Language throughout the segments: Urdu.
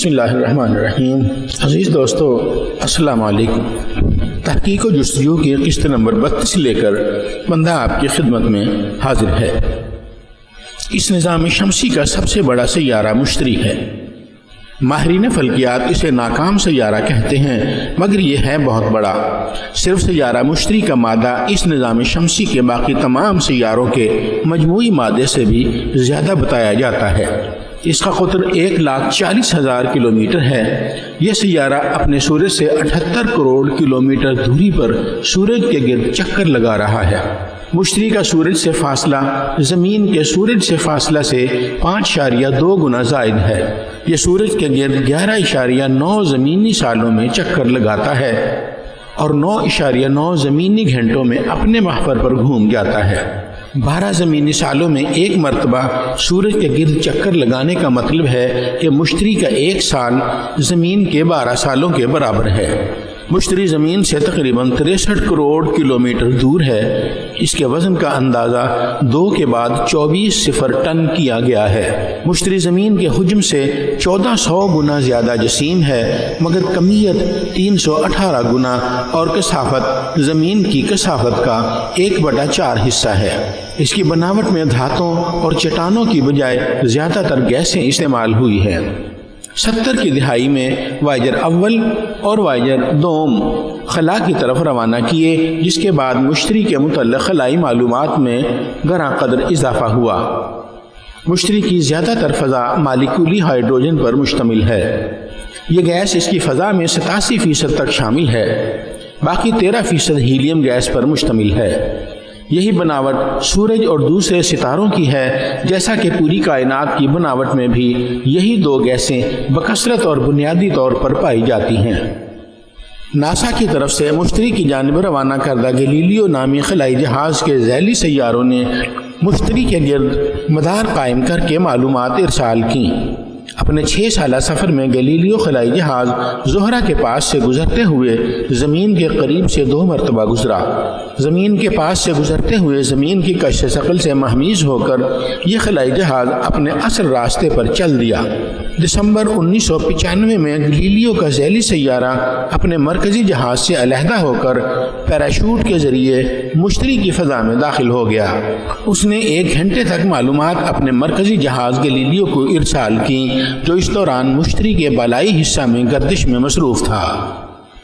بسم اللہ الرحمن الرحیم۔ عزیز دوستو السلام علیکم۔ تحقیق و جستجو کی قسط نمبر 32 لے کر بندہ آپ کی خدمت میں حاضر ہے۔ اس نظام شمسی کا سب سے بڑا سیارہ مشتری ہے۔ ماہرین فلکیات اسے ناکام سیارہ کہتے ہیں، مگر یہ ہے بہت بڑا۔ صرف سیارہ مشتری کا مادہ اس نظام شمسی کے باقی تمام سیاروں کے مجموعی مادے سے بھی زیادہ بتایا جاتا ہے۔ اس کا قطر 1,40,000 کلومیٹر ہے۔ یہ سیارہ اپنے سورج سے 78 کروڑ کلومیٹر دوری پر سورج کے گرد چکر لگا رہا ہے۔ مشتری کا سورج سے فاصلہ زمین کے سورج سے فاصلہ سے 5.2 گنا زائد ہے۔ یہ سورج کے گرد 11.9 زمینی سالوں میں چکر لگاتا ہے اور 9.9 زمینی گھنٹوں میں اپنے محور پر گھوم جاتا ہے۔ 12 زمینی سالوں میں ایک مرتبہ سورج کے گرد چکر لگانے کا مطلب ہے کہ مشتری کا ایک سال زمین کے 12 سالوں کے برابر ہے۔ مشتری زمین سے تقریباً 63 کروڑ کلومیٹر دور ہے۔ اس کے وزن کا اندازہ 2 کے بعد 24 ٹن کیا گیا ہے۔ مشتری زمین کے حجم سے 1400 گنا زیادہ جسیم ہے، مگر کمیت 318 گنا اور کثافت زمین کی کثافت کا 1/4 حصہ ہے۔ اس کی بناوٹ میں دھاتوں اور چٹانوں کی بجائے زیادہ تر گیسیں استعمال ہوئی ہیں۔ 70 کی دہائی میں وائجر اول اور وائجر دوم خلا کی طرف روانہ کیے، جس کے بعد مشتری کے متعلق خلائی معلومات میں گراں قدر اضافہ ہوا۔ مشتری کی زیادہ تر فضا مالیکولی ہائیڈروجن پر مشتمل ہے۔ یہ گیس اس کی فضا میں 87% تک شامل ہے، باقی 13% ہیلیم گیس پر مشتمل ہے۔ یہی بناوٹ سورج اور دوسرے ستاروں کی ہے، جیسا کہ پوری کائنات کی بناوٹ میں بھی یہی 2 گیسیں بکثرت اور بنیادی طور پر پائی جاتی ہیں۔ ناسا کی طرف سے مشتری کی جانب روانہ کردہ گلیلیو نامی خلائی جہاز کے ذیلی سیاروں نے مشتری کے گرد مدار قائم کر کے معلومات ارسال کیں۔ اپنے 6 سالہ سفر میں گلیلیو خلائی جہاز زہرہ کے پاس سے گزرتے ہوئے زمین کے قریب سے 2 مرتبہ گزرا۔ زمین کے پاس سے گزرتے ہوئے زمین کی کش ثقل سے مہمیز ہو کر یہ خلائی جہاز اپنے اصل راستے پر چل دیا۔ دسمبر 1995 میں گلیلیو کا ذیلی سیارہ اپنے مرکزی جہاز سے علیحدہ ہو کر پیراشوٹ کے ذریعے مشتری کی فضا میں داخل ہو گیا۔ اس نے 1 گھنٹے تک معلومات اپنے مرکزی جہاز گلیلیو کو ارسال کی، جو اس دوران مشتری کے بالائی حصہ میں گردش میں مصروف تھا۔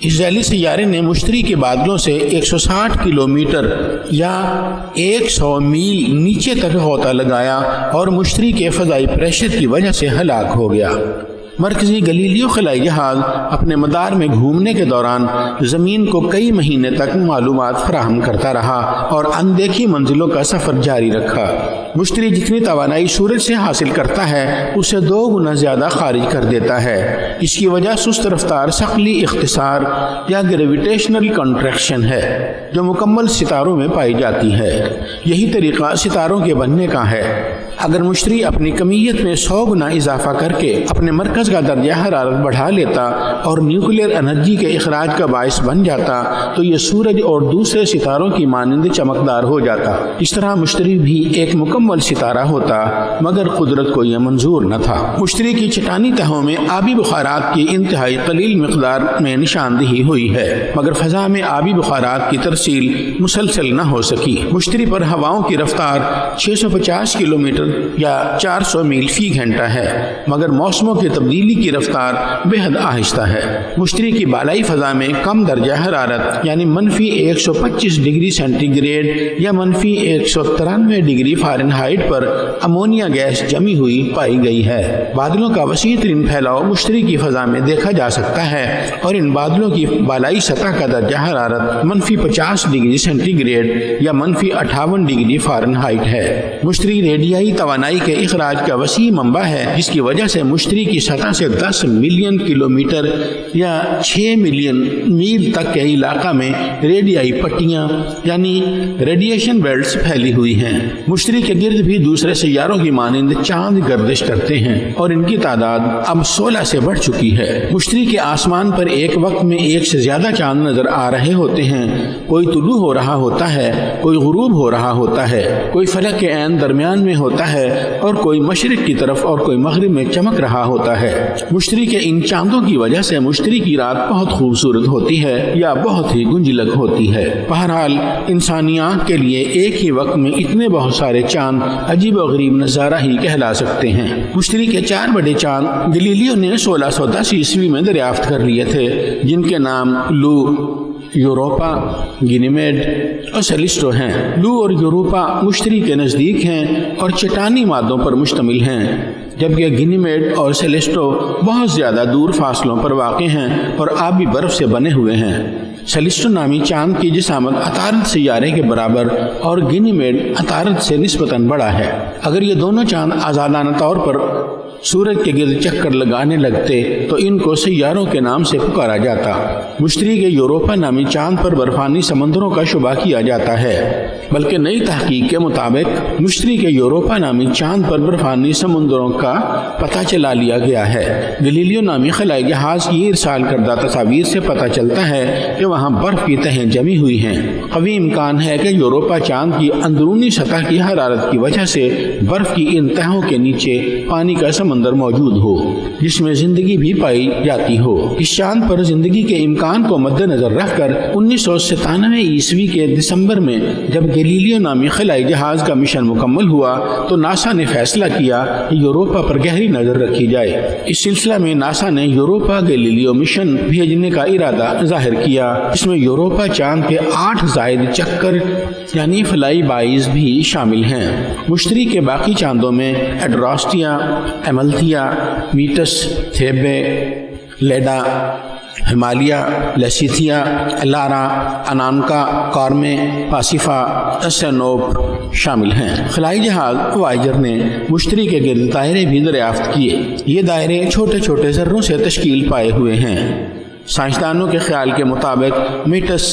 اس ذیلی سیارے نے مشتری کے بادلوں سے 160 کلومیٹر یا 100 میل نیچے تک غوطہ لگایا اور مشتری کے فضائی پریشر کی وجہ سے ہلاک ہو گیا۔ مرکزی گلیلیو خلائی جہاز اپنے مدار میں گھومنے کے دوران زمین کو کئی مہینے تک معلومات فراہم کرتا رہا اور اندیکھی منزلوں کا سفر جاری رکھا۔ مشتری جتنی توانائی سورج سے حاصل کرتا ہے اسے 2 گنا زیادہ خارج کر دیتا ہے۔ اس کی وجہ سست رفتار ثقلی اختصار یا گریویٹیشنل کنٹریکشن ہے، جو مکمل ستاروں میں پائی جاتی ہے۔ یہی طریقہ ستاروں کے بننے کا ہے۔ اگر مشتری اپنی کمیت میں 100 گنا اضافہ کر کے اپنے مرکز کا درجہ حرارت بڑھا لیتا اور نیوکلیئر انرجی کے اخراج کا باعث بن جاتا تو یہ سورج اور دوسرے ستاروں کی مانند چمکدار ہو جاتا۔ اس طرح مشتری بھی ایک مکمل ستارہ ہوتا، مگر قدرت کو یہ منظور نہ تھا۔ مشتری کی چٹانی تہوں میں آبی بخارات کی انتہائی قلیل مقدار میں نشاندہی ہوئی ہے، مگر فضا میں آبی بخارات کی ترسیل مسلسل نہ ہو سکی۔ مشتری پر ہواؤں کی رفتار 650 کلومیٹر یا 400 میل فی گھنٹہ ہے، مگر موسموں کی تبدیلی کی رفتار بے حد آہستہ ہے۔ مشتری کی بالائی فضا میں کم درجہ حرارت یعنی -125 ڈگری سینٹی گریڈ یا -193 ڈگری فارنہائٹ پر امونیا گیس جمی ہوئی پائی گئی ہے۔ بادلوں کا وسیع ترین پھیلاؤ مشتری کی فضا میں دیکھا جا سکتا ہے اور ان بادلوں کی بالائی سطح کا درجہ حرارت -50 ڈگری سینٹی گریڈ یا -58 ڈگری فارنہائٹ ہے۔ مشتری ریڈیائی توانائی کے اخراج کا وسیع منبع ہے، جس کی وجہ سے مشتری کی سطح سے 10 ملین کلومیٹر یا 6 ملین میل تک کے علاقہ میں ریڈیائی پٹیاں یعنی ریڈیشن بیلٹس پھیلی ہوئی ہیں۔ مشتری کے گرد بھی دوسرے سیاروں کی مانند چاند گردش کرتے ہیں اور ان کی تعداد اب 16 سے بڑھ چکی ہے۔ مشتری کے آسمان پر ایک وقت میں 1 سے زیادہ چاند نظر آ رہے ہوتے ہیں۔ کوئی طلوع ہو رہا ہوتا ہے، کوئی غروب ہو رہا ہوتا ہے، کوئی فلک کے عین درمیان میں ہوتا ہوتا ہے اور کوئی مشرق کی طرف اور کوئی مغرب میں چمک رہا ہوتا ہے۔ مشتری کے ان چاندوں کی وجہ سے مشتری کی رات بہت خوبصورت ہوتی ہے یا بہت ہی گنجلک ہوتی ہے۔ بہرحال انسانی آنکھ کے لیے ایک ہی وقت میں اتنے بہت سارے چاند عجیب و غریب نظارہ ہی کہلا سکتے ہیں۔ مشتری کے 4 بڑے چاند گلیلیو نے 1610 عیسوی میں دریافت کر لیے تھے، جن کے نام لو، یوروپا، گینیمیڈ اور سیلیسٹو ہیں۔ لو اور یوروپا مشتری کے نزدیک ہیں اور چٹانی مادوں پر مشتمل ہیں، جبکہ گینیمیڈ اور سیلیسٹو بہت زیادہ دور فاصلوں پر واقع ہیں اور آبی برف سے بنے ہوئے ہیں۔ سیلیسٹو نامی چاند کی جسامت عطارد سیارے کے برابر اور گینیمیڈ عطارد سے نسبتاً بڑا ہے۔ اگر یہ دونوں چاند آزادانہ طور پر سورج کے گرد چکر لگانے لگتے تو ان کو سیاروں کے نام سے پکارا جاتا۔ مشتری کے یوروپا نامی چاند پر برفانی سمندروں کا شبہ کیا جاتا ہے، بلکہ نئی تحقیق کے مطابق مشتری کے یوروپا نامی چاند پر برفانی سمندروں کا پتہ چلا لیا گیا ہے۔ گلیلیو نامی خلائی جہاز کی ارسال کردہ تصاویر سے پتہ چلتا ہے کہ وہاں برف کی تہیں جمی ہوئی ہیں۔ قوی امکان ہے کہ یوروپا چاند کی اندرونی سطح کی حرارت کی وجہ سے برف کی ان تہوں کے نیچے پانی کا سمندر موجود ہو، جس میں زندگی بھی پائی جاتی ہو۔ اس چاند پر زندگی کے امکان کو مد نظر رکھ کر 1997 عیسوی کے دسمبر میں جب گلیلیو نامی خلائی جہاز کا مشن مکمل ہوا تو ناسا نے فیصلہ کیا کہ یوروپا پر گہری نظر رکھی جائے۔ اس سلسلہ میں ناسا نے یوروپا گلیلیو مشن بھیجنے کا ارادہ ظاہر کیا، اس میں یوروپا چاند کے 8 زائد چکر یعنی فلائی بائز بھی شامل ہیں۔ مشتری کے باقی چاندوں میں ایڈراسٹیا، ایملتھیا، میٹس، تھیبے، لیڈا، ہمالیہ، لیسیتھیا، لارا، انانکا، کارمے، پاسیفا، اسینوپ شامل ہیں۔ خلائی جہاز وائجر نے مشتری کے گرد دائرے بھی دریافت کیے۔ یہ دائرے چھوٹے چھوٹے ذروں سے تشکیل پائے ہوئے ہیں۔ سائنسدانوں کے خیال کے مطابق میٹس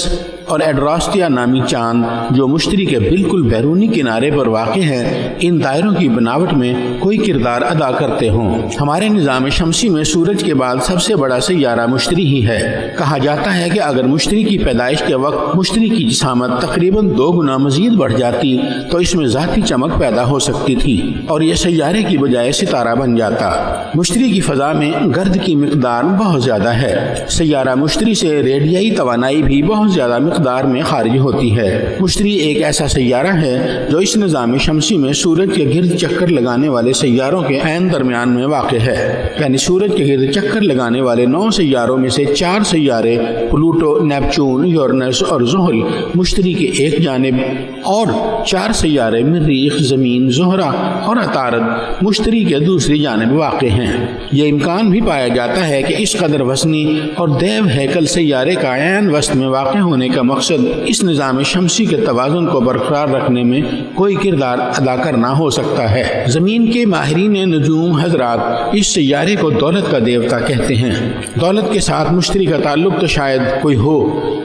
اور ایڈراسٹیا نامی چاند جو مشتری کے بالکل بیرونی کنارے پر واقع ہیں، ان دائروں کی بناوٹ میں کوئی کردار ادا کرتے ہوں۔ ہمارے نظام شمسی میں سورج کے بعد سب سے بڑا سیارہ مشتری ہی ہے۔ کہا جاتا ہے کہ اگر مشتری کی پیدائش کے وقت مشتری کی جسامت تقریباً 2 گنا مزید بڑھ جاتی تو اس میں ذاتی چمک پیدا ہو سکتی تھی اور یہ سیارے کی بجائے ستارہ بن جاتا۔ مشتری کی فضا میں گرد کی مقدار بہت زیادہ ہے۔ سیارہ مشتری سے ریڈیائی توانائی بھی بہت زیادہ مقدار میں خارج ہوتی ہے۔ مشتری ایک ایسا سیارہ ہے جو اس نظام شمسی میں سورج کے گرد چکر لگانے والے سیاروں کے عین درمیان میں واقع ہے، یعنی سورج کے گرد چکر لگانے والے 9 سیاروں میں سے 4 سیارے پلوٹو، نیپچون، یورینس اور زحل مشتری کے ایک جانب اور 4 سیارے مریخ، زمین، زہرہ اور عطارد مشتری کے دوسری جانب واقع ہیں۔ یہ امکان بھی پایا جاتا ہے کہ اس قدر وزنی اور دیو ہیکل سیارے کا عین وسط میں واقع ہونے کا مقصد اس نظام شمسی کے توازن کو برقرار رکھنے میں کوئی کردار ادا کرنا ہو سکتا ہے۔ زمین کے ماہرین نجوم حضرات اس سیارے کو دولت کا دیوتا کہتے ہیں۔ دولت کے ساتھ مشتری کا تعلق تو شاید کوئی ہو،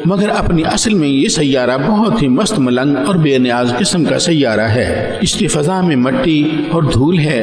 مگر اپنی اصل میں یہ سیارہ بہت ہی مست ملنگ اور بے نیاز قسم کا سیارہ ہے۔ اس کی فضا میں مٹی اور دھول ہے،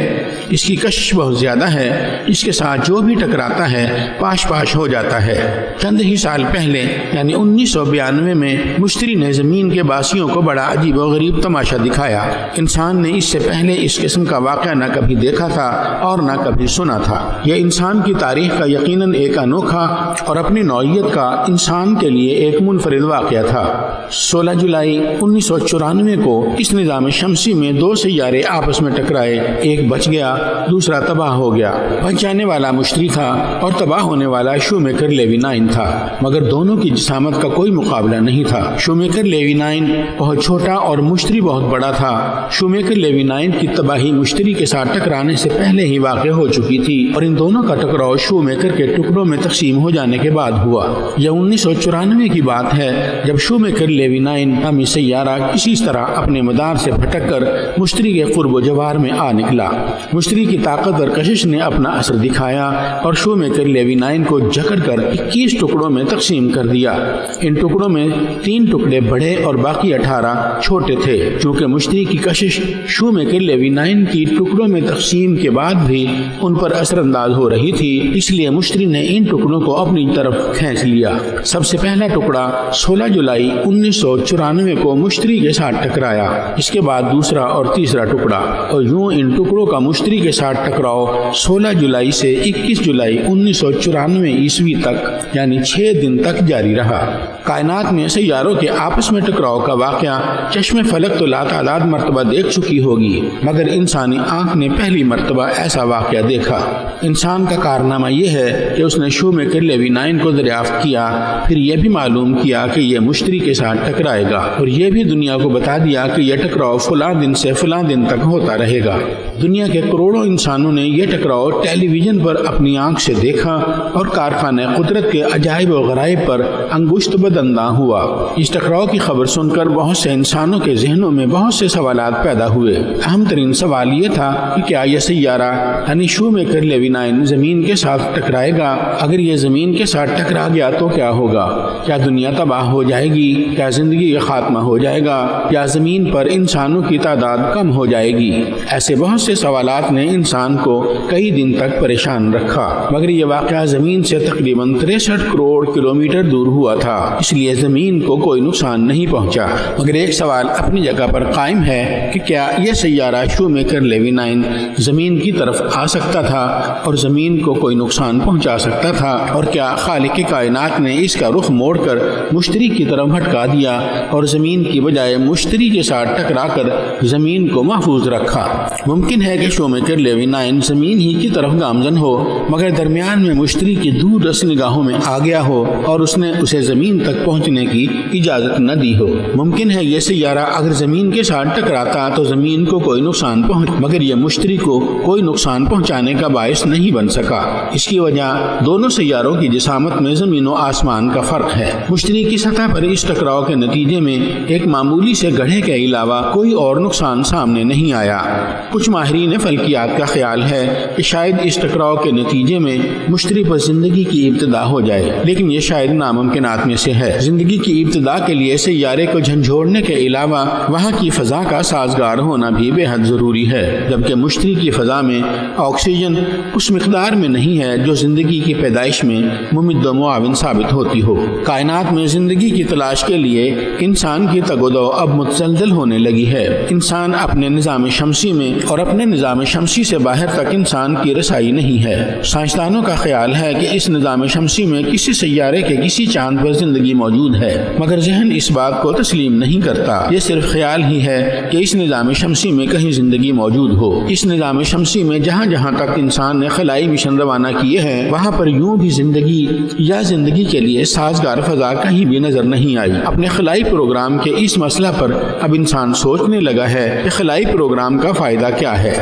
اس کی کشش بہت زیادہ ہے، اس کے ساتھ جو بھی ٹکراتا ہے پاش پاش ہو جاتا ہے۔ چند ہی سال پہلے یعنی 1992 میں مشتری نے زمین کے باسیوں کو بڑا عجیب و غریب تماشا دکھایا۔ انسان نے اس سے پہلے اس قسم کا واقعہ نہ کبھی دیکھا تھا اور نہ کبھی سنا تھا۔ یہ انسان کی تاریخ کا یقیناً ایک انوکھا اور اپنی نوعیت کا انسان کے لیے ایک منفرد واقعہ تھا۔ 16 جولائی 1994 کو اس نظام شمسی میں 2 سیارے آپس میں ٹکرائے، ایک بچ گیا، دوسرا تباہ ہو گیا۔ بچ جانے والا مشتری تھا اور تباہ ہونے والا شومیکر لیوی 9 تھا، مگر دونوں کی جسامت کا کوئی مقابلہ نہیں تھا۔ شومیکر لیوی 9 بہت چھوٹا اور مشتری بہت بڑا تھا۔ شومیکر لیوی 9 کی تباہی مشتری کے ساتھ ٹکرانے سے پہلے ہی واقع ہو چکی تھی اور ان دونوں کا ٹکراؤ شومیکر کے ٹکڑوں میں تقسیم ہو جانے کے بعد ہوا۔ یہ 1994 کی بات ہے جب شومیکر لیوی 9 نامی سیارہ کسی طرح اپنے مدار سے بھٹک کر مشتری کے قرب و جوار میں آ نکلا۔ مشتری کی طاقت اور کشش نے اپنا اثر دکھایا اور شومیکر لیوی 9 کو جکڑ کر 21 ٹکڑوں میں تقسیم کر دیا۔ ان ٹکڑوں میں 3 ٹکڑے بڑے اور باقی 18 چھوٹے تھے۔ چونکہ مشتری کی کشش شو میں کے لیوی 9 کی ٹکڑوں میں تقسیم کے بعد بھی ان پر اثر انداز ہو رہی تھی، اس لیے مشتری نے ان ٹکڑوں کو اپنی طرف کھینچ لیا۔ سب سے پہلا ٹکڑا 16 جولائی 1994 کو مشتری کے ساتھ ٹکرایا، اس کے بعد دوسرا اور تیسرا ٹکڑا، اور یوں ان ٹکڑوں کا مشتری کے ساتھ ٹکراؤ 16 جولائی سے 21 جولائی 1994 عیسوی تک یعنی 6 دن تک جاری رہا۔ کائنات میں سیاروں کے آپس میں ٹکراؤ کا واقعہ چشم فلک تو لاتعداد مرتبہ دیکھ چکی ہوگی، مگر انسانی آنکھ نے پہلی مرتبہ ایسا واقعہ دیکھا۔ انسان کا کارنامہ یہ ہے کہ اس نے شو میں کے لیوی 9 کو دریافت کیا، پھر یہ بھی معلوم کیا کہ یہ مشتری کے ساتھ ٹکرائے گا، اور یہ بھی دنیا کو بتا دیا کہ یہ ٹکراؤ فلاں دن سے فلاں دن تک ہوتا رہے گا۔ دنیا کے کروڑوں انسانوں نے یہ ٹکراؤ ٹیلی ویژن پر اپنی آنکھ سے دیکھا اور کارخانہ قدرت کے عجائب و غرائب پر انگشت بدنداں ہوا۔ اس ٹکراؤ کی خبر سن کر بہت سے انسانوں کے ذہنوں میں بہت سے سوالات پیدا ہوئے۔ اہم ترین سوال یہ تھا کہ کیا یہ سیارہ یعنی شو میں کے لیوی 9 زمین کے ساتھ ٹکرائے گا؟ اگر یہ زمین کے ساتھ ٹکرا گیا تو کیا ہوگا؟ کیا دنیا تباہ ہو جائے گی؟ کیا زندگی کا خاتمہ ہو جائے گا؟ یا زمین پر انسانوں کی تعداد کم ہو جائے گی؟ ایسے بہت سے سوالات نے انسان کو کئی دن تک پریشان رکھا، مگر یہ واقعہ زمین سے تقریباً 63 کروڑ کلومیٹر دور ہوا تھا، اس لیے زمین کو کوئی نقصان نہیں پہنچا۔ مگر ایک سوال اپنی جگہ پر قائم ہے کہ کیا یہ سیارہ شو میں کے لیوی 9 زمین کی طرف آ سکتا تھا اور زمین کو کوئی نقصان پہنچا سکتا تھا، اور کیا خالق کائنات نے اس کا رخ موڑ کر مشتری کی طرف بھٹکا دیا اور زمین کی بجائے مشتری کے ساتھ ٹکرا کر زمین کو محفوظ رکھا؟ ممکن ہے کہ شو میں کے لیوی 9 زمین ہی کی طرف گامزن ہو، مگر درمیان میں مشتری کی دور رس نگاہوں میں آ گیا ہو اور اس نے اسے زمین تک پہنچنے کی اجازت نہ دی ہو۔ ممکن ہے یہ سیارہ اگر زمین کے ساتھ ٹکراتا تو زمین کو کوئی نقصان مگر یہ مشتری کو کوئی نقصان پہنچانے کا باعث نہیں بن سکا۔ اس کی وجہ دونوں سیاروں کی جسامت میں زمین و آسمان کا فرق ہے۔ مشتری کی سطح پر اس ٹکراؤ کے نتیجے میں ایک معمولی سے گڑھے کے علاوہ کوئی اور نقصان سامنے نہیں آیا۔ کچھ ماہرین فلکیات کا خیال ہے کہ شاید اس ٹکراؤ کے نتیجے میں مشتری پر زندگی کی ابتدا ہو جائے، لیکن یہ شاید ناممکنات میں سے ہے۔ زندگی کی ابتدا کے لیے سیارے کو جھنجھوڑنے کے علاوہ وہاں کی فضا کا سازگار ہونا بھی بے حد ضروری ہے، جبکہ مشتری کی فضا میں آکسیجن اس مقدار میں نہیں ہے جو زندگی کی پیدائش میں ممد و معاون ثابت ہوتی ہو۔ کائنات میں زندگی کی تلاش کے لیے انسان کی تگ و دو اب متزلزل ہونے لگی ہے۔ انسان اپنے نظام شمسی میں اور اپنے نظام شمسی سے باہر تک انسان کی رسائی نہیں ہے۔ سائنسدانوں کا خیال ہے کہ اس نظام شمسی میں کسی سیارے کے کسی چاند پر زندگی موجود ہے، مگر ذہن اس بات کو تسلیم نہیں کرتا۔ یہ صرف خیال ہی ہے کہ اس نظام شمسی میں کہیں زندگی موجود ہو۔ اس نظام شمسی میں جہاں جہاں تک انسان نے خلائی مشن روانہ کیے ہیں، وہاں پر یوں بھی زندگی یا زندگی کے لیے سازگار فضا کہیں بھی نظر نہیں آئی۔ اپنے خلائی پروگرام کے اس مسئلہ پر اب انسان سوچنے لگا ہے کہ خلائی پروگرام کا فائدہ کیا ہے۔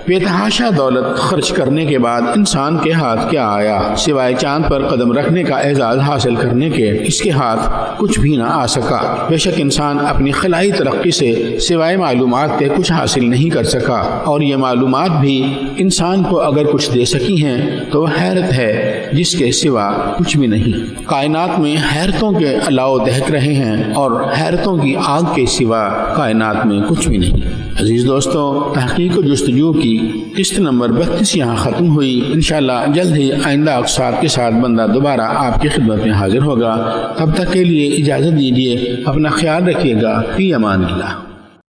بے تحاشا دولت خرچ کرنے کے بعد انسان کے ہاتھ کیا آیا سوائے چاند پر قدم رکھنے کا اعزاز حاصل کرنے کے؟ اس کے ہاتھ کچھ بھی نہ آ سکا۔ بے شک انسان اپنی خلائی ترقی سے سوائے معلومات کے کچھ حاصل نہیں کر سکا، اور یہ معلومات بھی انسان کو اگر کچھ دے سکی ہیں تو وہ حیرت ہے جس کے سوا کچھ بھی نہیں۔ کائنات میں حیرتوں کے الاؤ دہک رہے ہیں، اور حیرتوں کی آگ کے سوا کائنات میں کچھ بھی نہیں۔ عزیز دوستو، تحقیق و جستجو کی قسط نمبر 32 یہاں ختم ہوئی۔ انشاءاللہ جلد ہی آئندہ اقساط کے ساتھ بندہ دوبارہ آپ کی خدمت میں حاضر ہوگا۔ تب تک کے لیے اجازت دیجیے، اپنا خیال رکھیے گا۔ فی امان اللہ۔